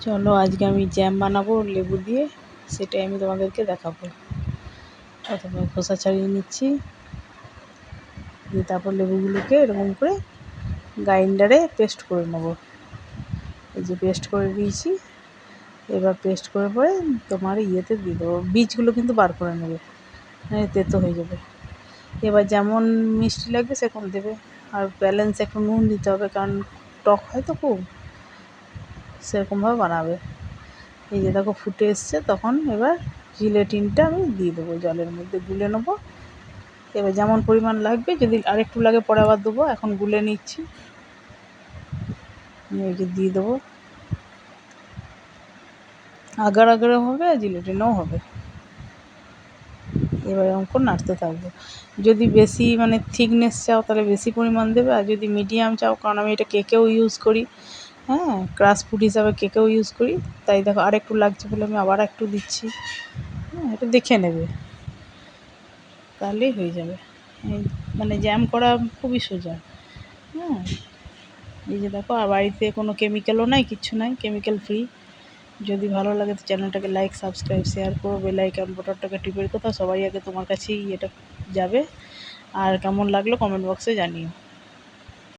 চলো আজকে আমি জ্যাম বানাবো লেবু দিয়ে, সেটাই আমি তোমাদেরকে দেখাবো। প্রথমে খোসা ছাড়িয়ে নিচ্ছি, দিয়ে তারপর লেবুগুলোকে এরকম করে গ্রাইন্ডারে পেস্ট করে নেবো। এই যে পেস্ট করে দিয়েছি। এবার পেস্ট করে পরে তোমার ইয়েতে দিয়ে দেবো, বীজগুলো কিন্তু বার করে নেবে, তেতো হয়ে যাবে। এবার যেমন মিষ্টি লাগবে সেরকম দেবে, আর ব্যালেন্স একটু নুন দিতে হবে, কারণ টক হয় তো খুব, সেরকমভাবে বানাবে। এই যে দেখো ফুটে এসছে, তখন এবার জিলেটিনটা আমি দিয়ে দেবো, জলের মধ্যে গুলে নেবো। এবার যেমন পরিমাণ লাগবে, যদি আরেকটু লাগে পরে আবার দেবো, এখন গুলে নিচ্ছি। এই যে দিয়ে দেবো, আগার আগারও হবে আর জিলেটিনও হবে। এবার এরকম করে নাড়তে থাকবো। যদি বেশি মানে থিকনেস চাও তাহলে বেশি পরিমাণ দেবে, আর যদি মিডিয়াম চাও, কারণ আমি এটা কেকেও ইউজ করি, হ্যাঁ ক্রাশ ফুড হিসাবে কেকেও ইউজ করি, তাই দেখো আরেকটু লাগছে বলে আমি আবার একটু দিচ্ছি। হ্যাঁ, এটা দেখে নেবে, তাহলেই হয়ে যাবে। মানে জ্যাম করা খুবই সোজা। হ্যাঁ, এই যে দেখো, আর বাড়িতে কোনো কেমিক্যালও নাই, কিচ্ছু নাই, কেমিক্যাল ফ্রি। যদি ভালো লাগে তো চ্যানেলটাকে লাইক, সাবস্ক্রাইব, শেয়ার করো, বেল আইকন বাটনটাকে টিপে রেখো, সবাই আগে তোমার কাছেই এটা যাবে। আর কেমন লাগলো কমেন্ট বক্সে জানিও।